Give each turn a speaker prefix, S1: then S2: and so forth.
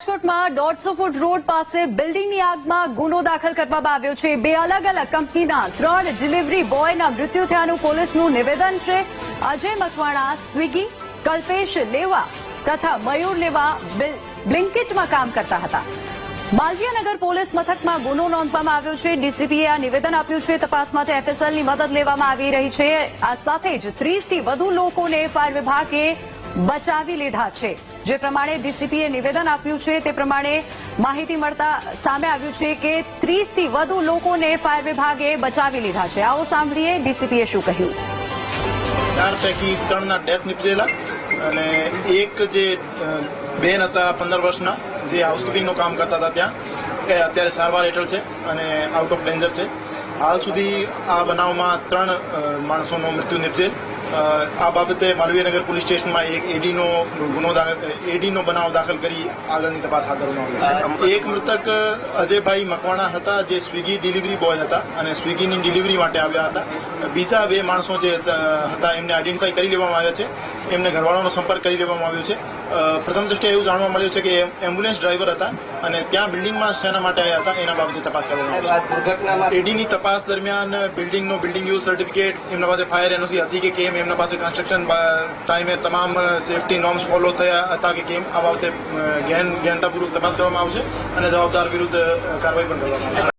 S1: રાજકોટમાં 150 foot road પાસે બિલ્ડિંગની આગમાં ગુનો દાખલ કરવામાં આવ્યો છે। બે અલગ અલગ કંપનીના 3 ડિલિવરી બોયના મૃત્યુ થયાનું પોલીસનું નિવેદન છે। અજય મકવાણા સ્વિગી, કલ્પેશ લેવા તથા મયુર લેવા બ્લિંકિટમાં કામ કરતા હતા। માલવીયાનગર પોલીસ મથકમાં ગુનો નોંધવામાં આવ્યો છે। ડીસીપીએ આ નિવેદન આપ્યું છે। તપાસ માટે એફએસએલની મદદ લેવામાં આવી રહી છે। આ સાથે જ 30થી વધુ લોકોને ફાયર વિભાગે બચાવી લીધા છે। જે પ્રમાણે ડીસીપીએ નિવેદન આપ્યું છે તે પ્રમાણે માહિતી મળતા સામે આવ્યું છે કે 30થી વધુ લોકોને ફાયર વિભાગે બચાવી લીધા છે। આવો સાંભળીએ ડીસીપીએ શું કહ્યું।
S2: 4 પૈકી 3ના ડેથ નીપજેલા અને એક જે બેન હતા 15 વર્ષના જે હાઉસકીપિંગનું કામ કરતા હતા ત્યાં એ અત્યારે સારવાર હેઠળ છે અને આઉટ ઓફ ડેન્જર છે। હાલ સુધી આ બનાવમાં 3 માણસોનો મૃત્યુ નીપજેલ। આ બાબતે માલવીયાનગર પોલીસ સ્ટેશનમાં એક એડીનો બનાવ દાખલ કરી આગળની તપાસ હાથ ધરવામાં આવી છે। એક મૃતક અજયભાઈ મકવાણા હતા જે સ્વિગી ડિલિવરી બોય હતા અને સ્વિગીની ડિલિવરી માટે આવ્યા હતા। બીજા 2 માણસો જે હતા એમને આઈડેન્ટિફાઈ કરી લેવામાં આવ્યા છે। એમને ઘરવાળાનો સંપર્ક કરી લેવામાં આવ્યો છે। પ્રથમ દ્રષ્ટિએ એવું જાણવા મળ્યું છે કે એમ્બ્યુલન્સ ડ્રાઈવર હતા અને ત્યાં બિલ્ડિંગમાં શેના માટે આવ્યા હતા એના બાબતે તપાસ કરવામાં આવશે। એડીની તપાસ દરમિયાન બિલ્ડિંગ યુઝ સર્ટિફિકેટ, એમના પાસે ફાયર એનઓસી હતી કે કેમ, એમના પાસે કન્સ્ટ્રક્શન ટાઈમે તમામ સેફટી નોર્મ્સ ફોલો થયા હતા કે કેમ, આ બાબતે ગહેનતાપૂર્વક તપાસ કરવામાં આવશે અને જવાબદાર વિરુદ્ધ કાર્યવાહી પણ કરવામાં આવશે।